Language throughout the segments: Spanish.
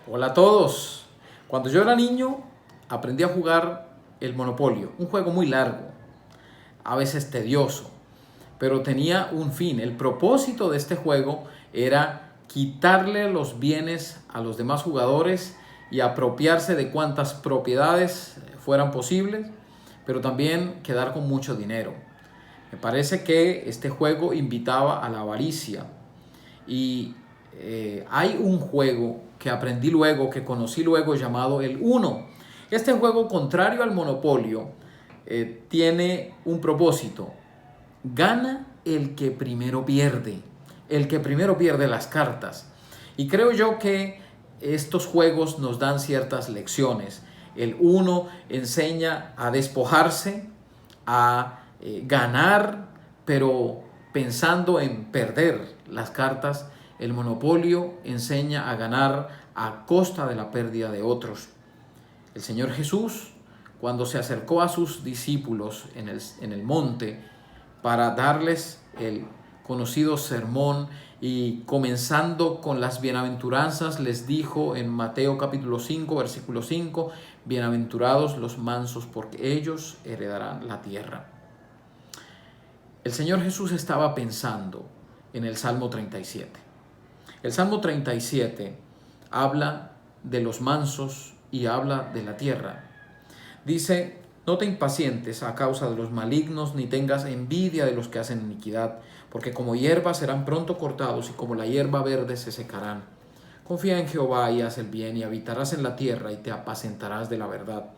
Hola a todos. Cuando yo era niño aprendí a jugar el Monopolio, un juego muy largo, a veces tedioso, pero tenía un fin. El propósito de este juego era quitarle los bienes a los demás jugadores y apropiarse de cuantas propiedades fueran posibles, pero también quedar con mucho dinero. Me parece que este juego invitaba a la avaricia y hay un juego que aprendí luego, que conocí luego, llamado el Uno. Este juego, contrario al Monopolio, tiene un propósito. Gana el que primero pierde. El que primero pierde las cartas. Y creo yo que estos juegos nos dan ciertas lecciones. El Uno enseña a despojarse, a ganar, pero pensando en perder las cartas. El Monopolio enseña a ganar a costa de la pérdida de otros. El Señor Jesús, cuando se acercó a sus discípulos en el monte para darles el conocido sermón, y comenzando con las bienaventuranzas, les dijo en Mateo capítulo 5, versículo 5, bienaventurados los mansos, porque ellos heredarán la tierra. El Señor Jesús estaba pensando en el Salmo 37. El Salmo 37 habla de los mansos y habla de la tierra. Dice: no te impacientes a causa de los malignos, ni tengas envidia de los que hacen iniquidad, porque como hierba serán pronto cortados y como la hierba verde se secarán. Confía en Jehová y haz el bien, y habitarás en la tierra y te apacentarás de la verdad.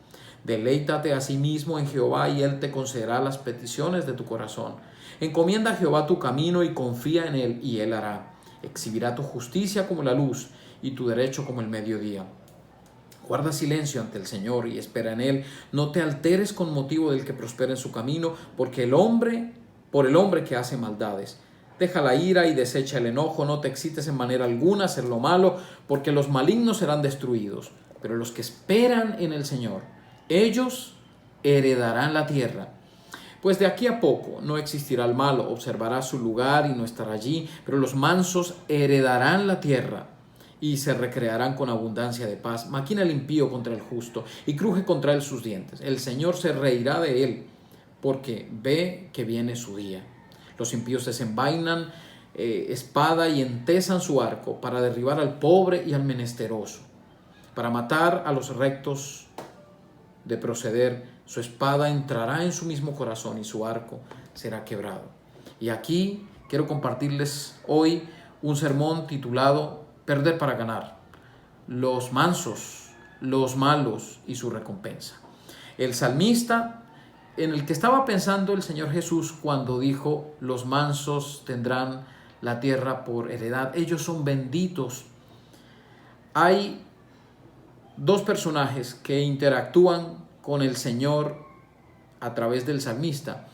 Deleítate asimismo en Jehová y Él te concederá las peticiones de tu corazón. Encomienda a Jehová tu camino y confía en Él, y Él hará. Exhibirá tu justicia como la luz y tu derecho como el mediodía. Guarda silencio ante el Señor y espera en Él. No te alteres con motivo del que prospera en su camino, por el hombre que hace maldades. Deja la ira y desecha el enojo. No te excites en manera alguna a hacer lo malo, porque los malignos serán destruidos. Pero los que esperan en el Señor, ellos heredarán la tierra. Pues de aquí a poco no existirá el malo, observará su lugar y no estará allí, pero los mansos heredarán la tierra y se recrearán con abundancia de paz. Maquina el impío contra el justo y cruje contra él sus dientes. El Señor se reirá de él, porque ve que viene su día. Los impíos desenvainan espada y entesan su arco para derribar al pobre y al menesteroso, para matar a los rectos de proceder. Su espada entrará en su mismo corazón y su arco será quebrado. Y aquí quiero compartirles hoy un sermón titulado Perder para ganar. Los mansos, los malos y su recompensa. El salmista en el que estaba pensando el Señor Jesús cuando dijo: los mansos tendrán la tierra por heredad, ellos son benditos. Hay dos personajes que interactúan con el Señor a través del salmista.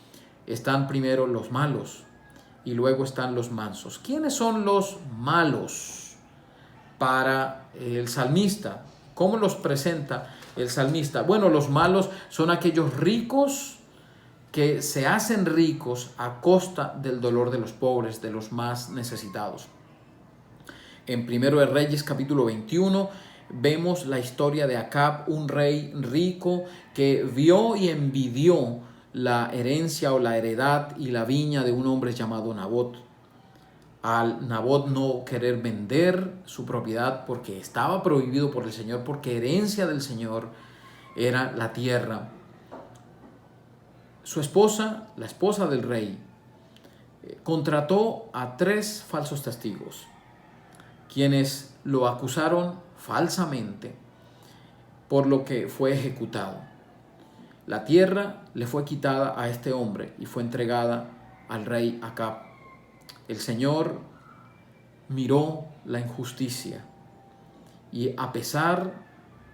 Están primero los malos y luego están los mansos. ¿Quiénes son los malos para el salmista? ¿Cómo los presenta el salmista? Bueno, los malos son aquellos ricos que se hacen ricos a costa del dolor de los pobres, de los más necesitados. En Primero de Reyes capítulo 21 vemos la historia de Acab, un rey rico que vio y envidió la herencia o la heredad y la viña de un hombre llamado Nabot. Al Nabot no querer vender su propiedad porque estaba prohibido por el Señor, porque herencia del Señor era la tierra. Su esposa, la esposa del rey, contrató a 3 falsos testigos, quienes lo acusaron falsamente, por lo que fue ejecutado. La tierra le fue quitada a este hombre y fue entregada al rey Acab. El Señor miró la injusticia y, a pesar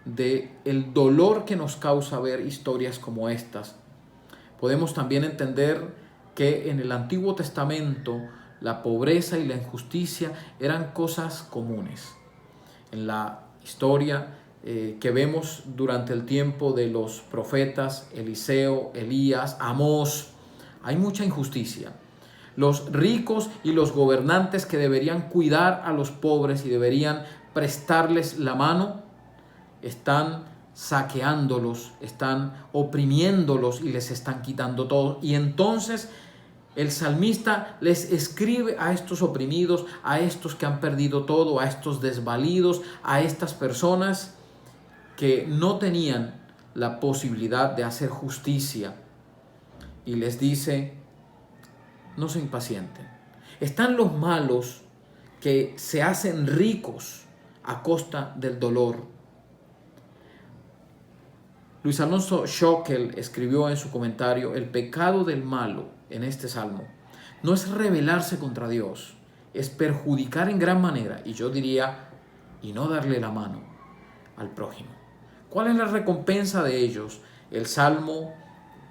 de el dolor que nos causa ver historias como estas, podemos también entender que en el Antiguo Testamento la pobreza y la injusticia eran cosas comunes. En la historia que vemos durante el tiempo de los profetas Eliseo, Elías, Amós, hay mucha injusticia. Los ricos y los gobernantes que deberían cuidar a los pobres y deberían prestarles la mano, están saqueándolos, están oprimiéndolos y les están quitando todo. Y entonces el salmista les escribe a estos oprimidos, a estos que han perdido todo, a estos desvalidos, a estas personas que no tenían la posibilidad de hacer justicia. Y les dice: no se impacienten. Están los malos que se hacen ricos a costa del dolor. Luis Alonso Schockel escribió en su comentario: el pecado del malo en este salmo no es rebelarse contra Dios, es perjudicar en gran manera, y yo diría, y no darle la mano al prójimo. ¿Cuál es la recompensa de ellos? El salmo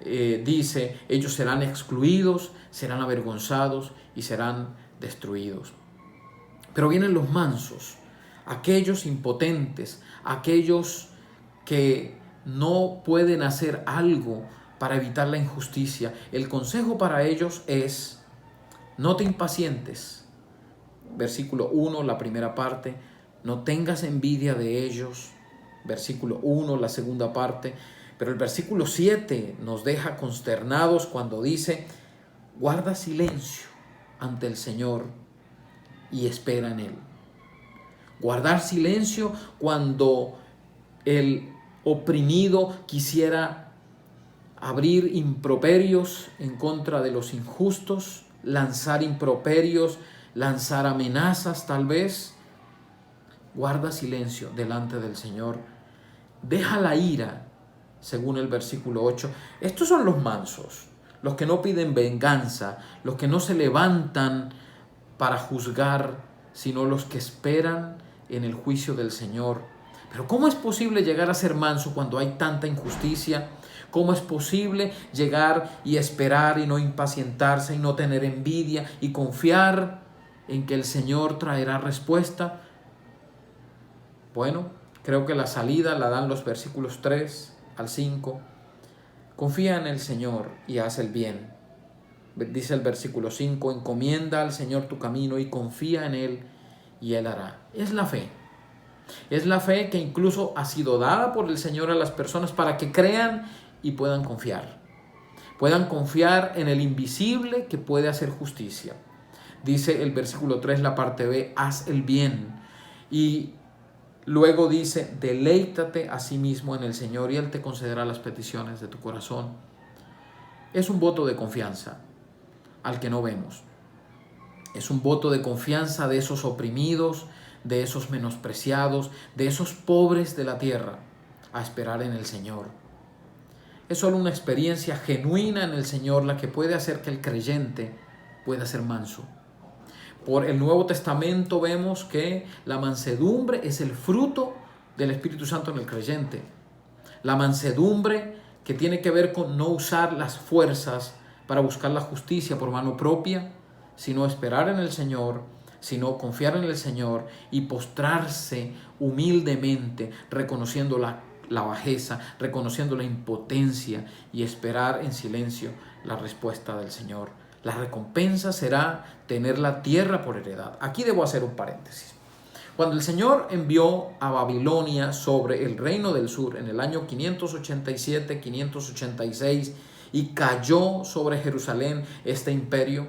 dice: ellos serán excluidos, serán avergonzados y serán destruidos. Pero vienen los mansos, aquellos impotentes, aquellos que no pueden hacer algo para evitar la injusticia. El consejo para ellos es: no te impacientes. Versículo 1, la primera parte: no tengas envidia de ellos. Versículo 1, la segunda parte. Pero el versículo 7 nos deja consternados cuando dice: guarda silencio ante el Señor y espera en Él. Guardar silencio cuando el oprimido quisiera abrir improperios en contra de los injustos, lanzar improperios, lanzar amenazas tal vez. Guarda silencio delante del Señor. Deja la ira, según el versículo 8. Estos son los mansos, los que no piden venganza, los que no se levantan para juzgar, sino los que esperan en el juicio del Señor. Pero ¿cómo es posible llegar a ser manso cuando hay tanta injusticia? ¿Cómo es posible llegar y esperar y no impacientarse y no tener envidia y confiar en que el Señor traerá respuesta? Bueno, creo que la salida la dan los versículos 3 al 5. Confía en el Señor y haz el bien. Dice el versículo 5: encomienda al Señor tu camino y confía en Él y Él hará. Es la fe. Es la fe que incluso ha sido dada por el Señor a las personas para que crean y puedan confiar. Puedan confiar en el invisible que puede hacer justicia. Dice el versículo 3, la parte B: haz el bien. Y luego dice: deleítate a sí mismo en el Señor y Él te concederá las peticiones de tu corazón. Es un voto de confianza al que no vemos. Es un voto de confianza de esos oprimidos, de esos menospreciados, de esos pobres de la tierra, a esperar en el Señor. Es solo una experiencia genuina en el Señor la que puede hacer que el creyente pueda ser manso. Por el Nuevo Testamento vemos que la mansedumbre es el fruto del Espíritu Santo en el creyente. La mansedumbre que tiene que ver con no usar las fuerzas para buscar la justicia por mano propia, sino esperar en el Señor, sino confiar en el Señor y postrarse humildemente, reconociendo la bajeza, reconociendo la impotencia y esperar en silencio la respuesta del Señor. La recompensa será tener la tierra por heredad. Aquí debo hacer un paréntesis. Cuando el Señor envió a Babilonia sobre el reino del sur en el año 587, 586 y cayó sobre Jerusalén este imperio,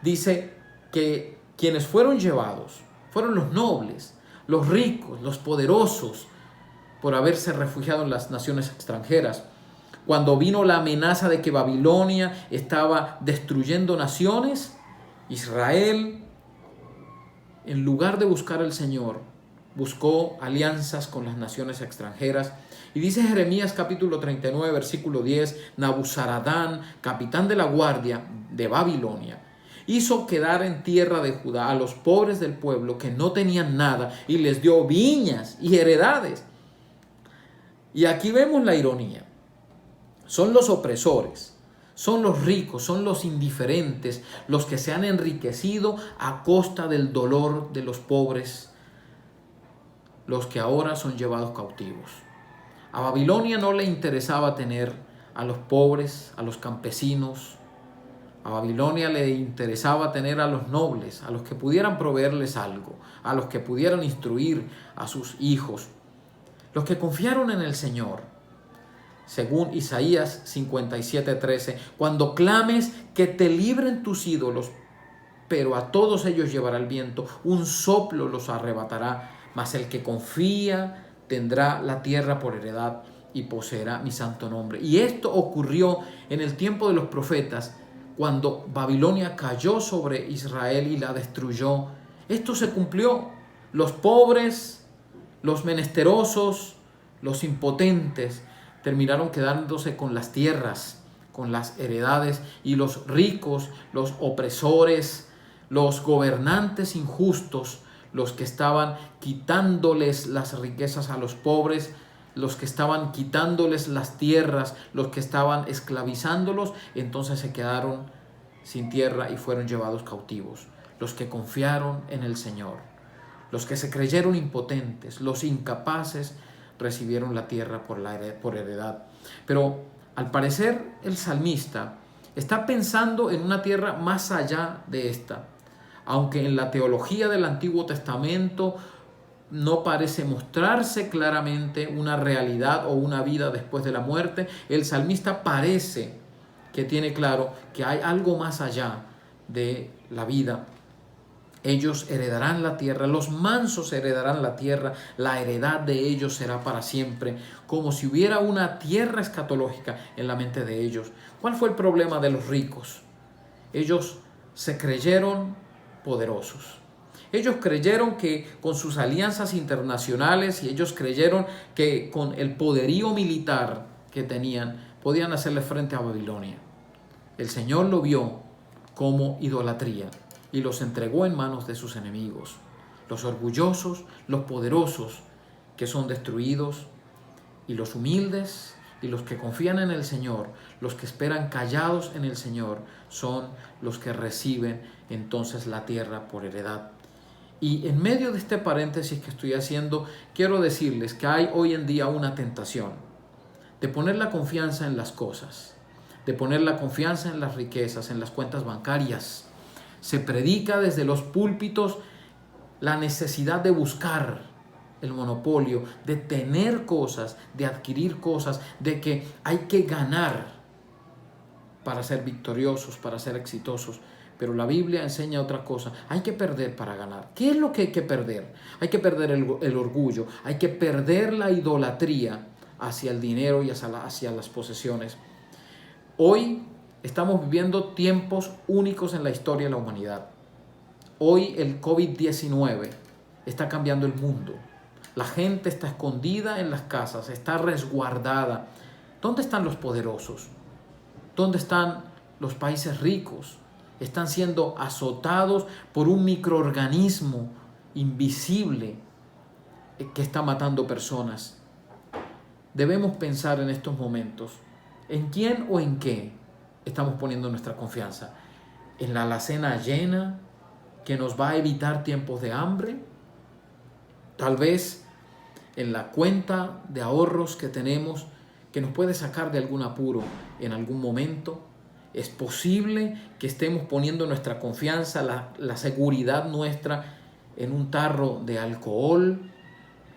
dice que quienes fueron llevados fueron los nobles, los ricos, los poderosos, por haberse refugiado en las naciones extranjeras. Cuando vino la amenaza de que Babilonia estaba destruyendo naciones, Israel, en lugar de buscar al Señor, buscó alianzas con las naciones extranjeras. Y dice Jeremías capítulo 39, versículo 10, Nabuzaradán, capitán de la guardia de Babilonia, hizo quedar en tierra de Judá a los pobres del pueblo que no tenían nada y les dio viñas y heredades. Y aquí vemos la ironía. Son los opresores, son los ricos, son los indiferentes, los que se han enriquecido a costa del dolor de los pobres, los que ahora son llevados cautivos. A Babilonia no le interesaba tener a los pobres, a los campesinos, A Babilonia le interesaba tener a los nobles, a los que pudieran proveerles algo, a los que pudieran instruir a sus hijos, los que confiaron en el Señor. Según Isaías 57:13, cuando clames que te libren tus ídolos, pero a todos ellos llevará el viento, un soplo los arrebatará, mas el que confía tendrá la tierra por heredad y poseerá mi santo nombre. Y esto ocurrió en el tiempo de los profetas, cuando Babilonia cayó sobre Israel y la destruyó. Esto se cumplió. Los pobres, los menesterosos, los impotentes terminaron quedándose con las tierras, con las heredades, y los ricos, los opresores, los gobernantes injustos, los que estaban quitándoles las riquezas a los pobres, los que estaban quitándoles las tierras, los que estaban esclavizándolos, entonces se quedaron sin tierra y fueron llevados cautivos. Los que confiaron en el Señor, los que se creyeron impotentes, los incapaces, recibieron la tierra por heredad. Pero al parecer el salmista está pensando en una tierra más allá de esta. Aunque en la teología del Antiguo Testamento no parece mostrarse claramente una realidad o una vida después de la muerte, el salmista parece que tiene claro que hay algo más allá de la vida. Ellos heredarán la tierra, los mansos heredarán la tierra, la heredad de ellos será para siempre, como si hubiera una tierra escatológica en la mente de ellos. ¿Cuál fue el problema de los ricos? Ellos se creyeron poderosos. Ellos creyeron que con sus alianzas internacionales, y ellos creyeron que con el poderío militar que tenían podían hacerle frente a Babilonia. El Señor lo vio como idolatría y los entregó en manos de sus enemigos. Los orgullosos, los poderosos, que son destruidos, y los humildes y los que confían en el Señor, los que esperan callados en el Señor, son los que reciben entonces la tierra por heredad. Y en medio de este paréntesis que estoy haciendo, quiero decirles que hay hoy en día una tentación de poner la confianza en las cosas, de poner la confianza en las riquezas, en las cuentas bancarias. Se predica desde los púlpitos la necesidad de buscar el monopolio, de tener cosas, de adquirir cosas, de que hay que ganar para ser victoriosos, para ser exitosos. Pero la Biblia enseña otra cosa. Hay que perder para ganar. ¿Qué es lo que hay que perder? Hay que perder el orgullo, hay que perder la idolatría hacia el dinero y hacia las posesiones. Hoy estamos viviendo tiempos únicos en la historia de la humanidad. Hoy el COVID-19 está cambiando el mundo. La gente está escondida en las casas, está resguardada. ¿Dónde están los poderosos? ¿Dónde están los países ricos? Están siendo azotados por un microorganismo invisible que está matando personas. Debemos pensar en estos momentos, ¿en quién o en qué estamos poniendo nuestra confianza? ¿En la alacena llena que nos va a evitar tiempos de hambre? Tal vez en la cuenta de ahorros que tenemos, que nos puede sacar de algún apuro en algún momento. Es posible que estemos poniendo nuestra confianza, la seguridad nuestra, en un tarro de alcohol,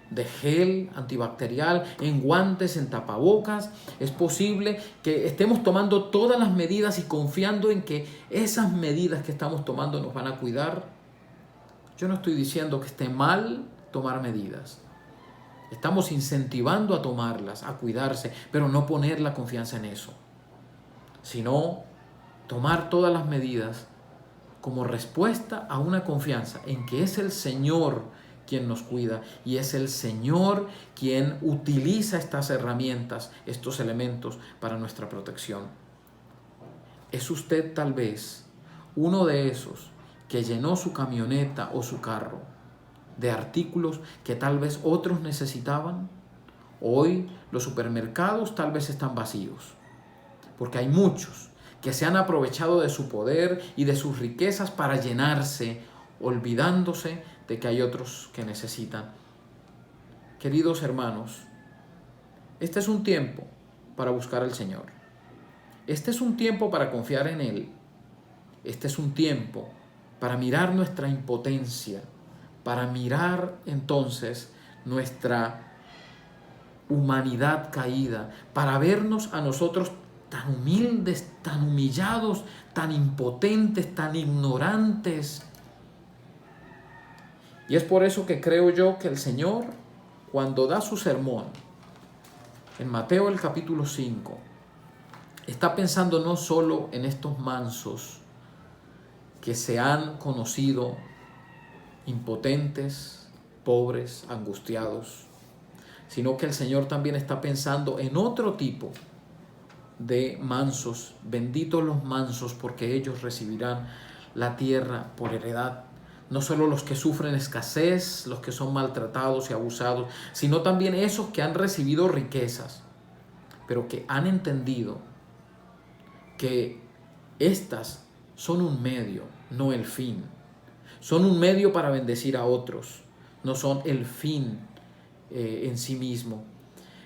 de gel antibacterial, en guantes, en tapabocas. Es posible que estemos tomando todas las medidas y confiando en que esas medidas que estamos tomando nos van a cuidar. Yo no estoy diciendo que esté mal tomar medidas. Estamos incentivando a tomarlas, a cuidarse, pero no poner la confianza en eso, sino tomar todas las medidas como respuesta a una confianza en que es el Señor quien nos cuida y es el Señor quien utiliza estas herramientas, estos elementos para nuestra protección. ¿Es usted tal vez uno de esos que llenó su camioneta o su carro de artículos que tal vez otros necesitaban? Hoy los supermercados tal vez están vacíos, porque hay muchos que se han aprovechado de su poder y de sus riquezas para llenarse, olvidándose de que hay otros que necesitan. Queridos hermanos, este es un tiempo para buscar al Señor. Este es un tiempo para confiar en Él. este es un tiempo para mirar nuestra impotencia, para mirar entonces nuestra humanidad caída, para vernos a nosotros tan humildes, tan humillados, tan impotentes, tan ignorantes. Y es por eso que creo yo que el Señor, cuando da su sermón, en Mateo el capítulo 5, está pensando no solo en estos mansos que se han conocido impotentes, pobres, angustiados, sino que el Señor también está pensando en otro tipo de mansos. Benditos los mansos, porque ellos recibirán la tierra por heredad. No solo los que sufren escasez, los que son maltratados y abusados, sino también esos que han recibido riquezas, pero que han entendido que estas son un medio, no el fin. Son un medio para bendecir a otros, no son el fin en sí mismo.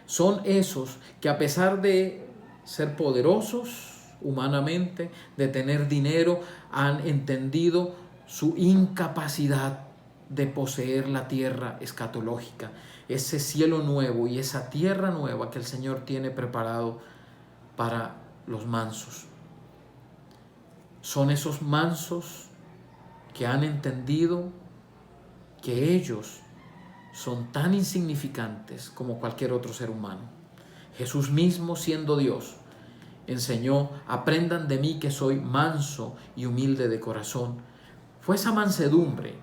Son esos que, a pesar de ser poderosos humanamente, de tener dinero, han entendido su incapacidad de poseer la tierra escatológica, ese cielo nuevo y esa tierra nueva que el Señor tiene preparado para los mansos. Son esos mansos que han entendido que ellos son tan insignificantes como cualquier otro ser humano. Jesús mismo, siendo Dios, enseñó: aprendan de mí que soy manso y humilde de corazón. Fue esa mansedumbre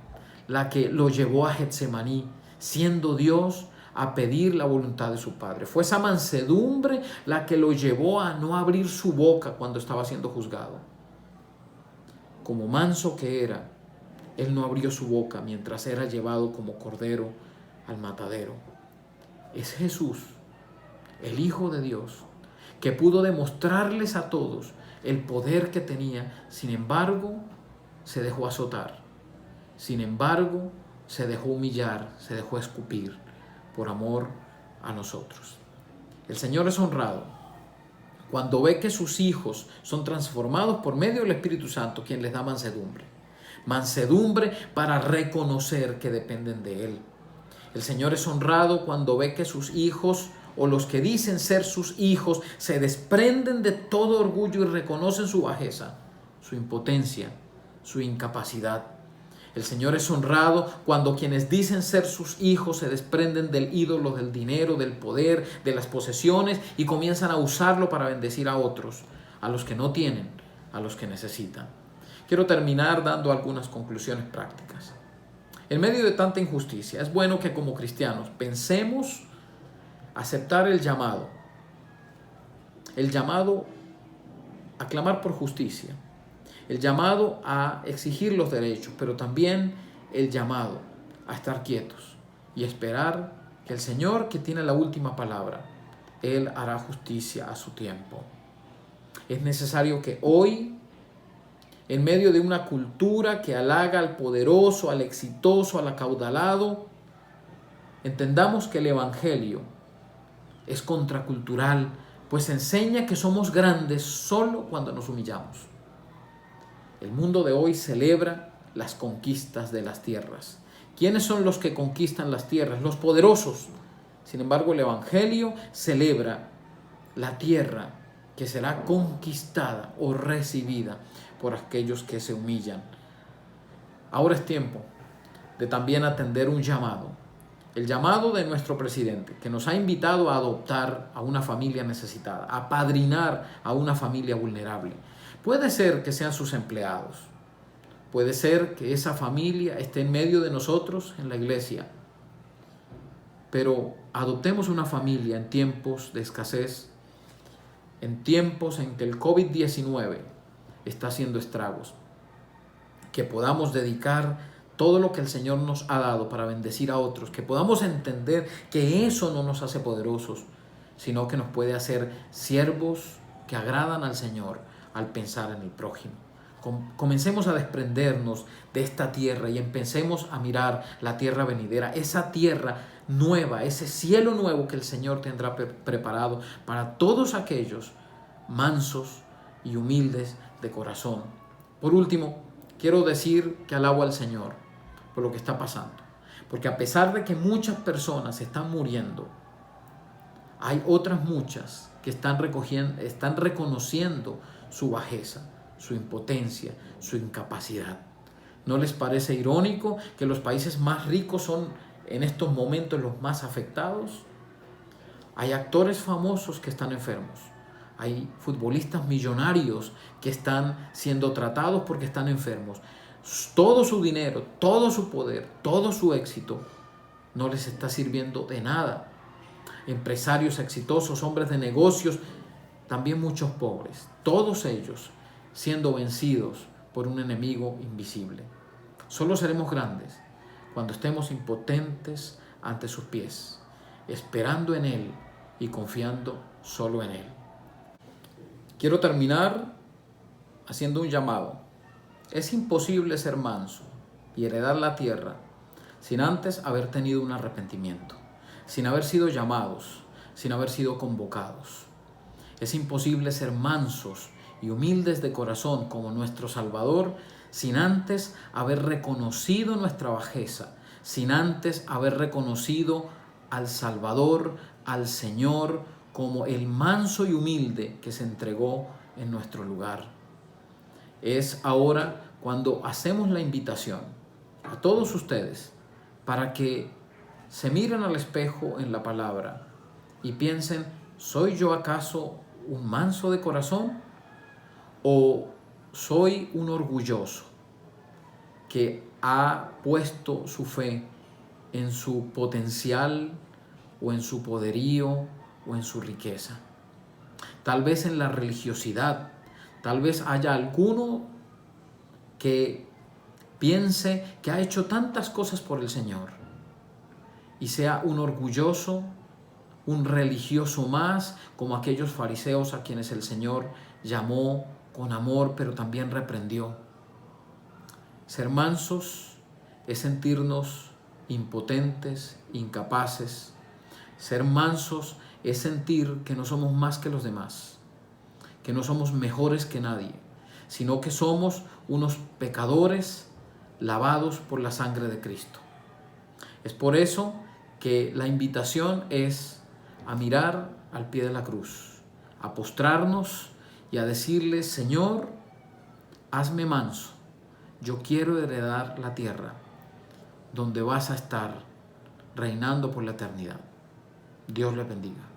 la que lo llevó a Getsemaní, siendo Dios, a pedir la voluntad de su Padre. Fue esa mansedumbre la que lo llevó a no abrir su boca cuando estaba siendo juzgado. Como manso que era, él no abrió su boca mientras era llevado como cordero al matadero. Es Jesús, el Hijo de Dios, que pudo demostrarles a todos el poder que tenía. Sin embargo, se dejó azotar. Sin embargo, se dejó humillar, se dejó escupir por amor a nosotros. El Señor es honrado cuando ve que sus hijos son transformados por medio del Espíritu Santo, quien les da mansedumbre. Mansedumbre para reconocer que dependen de Él. El Señor es honrado cuando ve que sus hijos, o los que dicen ser sus hijos, se desprenden de todo orgullo y reconocen su bajeza, su impotencia, su incapacidad. El Señor es honrado cuando quienes dicen ser sus hijos se desprenden del ídolo, del dinero, del poder, de las posesiones, y comienzan a usarlo para bendecir a otros, a los que no tienen, a los que necesitan. Quiero terminar dando algunas conclusiones prácticas. En medio de tanta injusticia, es bueno que como cristianos pensemos aceptar el llamado a clamar por justicia, el llamado a exigir los derechos, pero también el llamado a estar quietos y esperar que el Señor, que tiene la última palabra, Él hará justicia a su tiempo. Es necesario que hoy, en medio de una cultura que halaga al poderoso, al exitoso, al acaudalado, entendamos que el Evangelio es contracultural, pues enseña que somos grandes solo cuando nos humillamos. El mundo de hoy celebra las conquistas de las tierras. ¿Quiénes son los que conquistan las tierras? Los poderosos. Sin embargo, el Evangelio celebra la tierra que será conquistada o recibida por aquellos que se humillan. Ahora es tiempo de también atender un llamado. El llamado de nuestro presidente, que nos ha invitado a adoptar a una familia necesitada, a padrinar a una familia vulnerable. Puede ser que sean sus empleados. Puede ser que esa familia esté en medio de nosotros en la iglesia. Pero adoptemos una familia en tiempos de escasez, en tiempos en que el COVID-19 está haciendo estragos. Que podamos dedicar todo lo que el Señor nos ha dado para bendecir a otros. Que podamos entender que eso no nos hace poderosos, sino que nos puede hacer siervos que agradan al Señor al pensar en el prójimo. Comencemos a desprendernos de esta tierra y empecemos a mirar la tierra venidera, esa tierra nueva, ese cielo nuevo que el Señor tendrá preparado para todos aquellos mansos y humildes de corazón, Por último, quiero decir que alabo al Señor por lo que está pasando. Porque a pesar de que muchas personas están muriendo, hay otras muchas que están reconociendo su bajeza, su impotencia, su incapacidad. ¿No les parece irónico que los países más ricos son en estos momentos los más afectados? Hay actores famosos que están enfermos. Hay futbolistas millonarios que están siendo tratados porque están enfermos. Todo su dinero, todo su poder, todo su éxito no les está sirviendo de nada. Empresarios exitosos, hombres de negocios, también muchos pobres, todos ellos siendo vencidos por un enemigo invisible. Solo seremos grandes cuando estemos impotentes ante sus pies, esperando en Él y confiando solo en Él. Quiero terminar haciendo un llamado. Es imposible ser manso y heredar la tierra sin antes haber tenido un arrepentimiento, sin haber sido llamados, sin haber sido convocados. Es imposible ser mansos y humildes de corazón como nuestro Salvador sin antes haber reconocido nuestra bajeza, sin antes haber reconocido al Salvador, al Señor, como el manso y humilde que se entregó en nuestro lugar. Es ahora cuando hacemos la invitación a todos ustedes para que se miren al espejo en la palabra y piensen, ¿soy yo acaso un manso de corazón o soy un orgulloso que ha puesto su fe en su potencial o en su poderío o en su riqueza? Tal vez en la religiosidad, tal vez haya alguno que piense que ha hecho tantas cosas por el Señor y sea un orgulloso, un religioso más, como aquellos fariseos a quienes el Señor llamó con amor, pero también reprendió. Ser mansos es sentirnos impotentes, incapaces. Ser mansos es sentir que no somos más que los demás, que no somos mejores que nadie, sino que somos unos pecadores lavados por la sangre de Cristo. Es por eso que la invitación es a mirar al pie de la cruz, a postrarnos y a decirle, Señor, hazme manso. Yo quiero heredar la tierra donde vas a estar reinando por la eternidad. Dios les bendiga.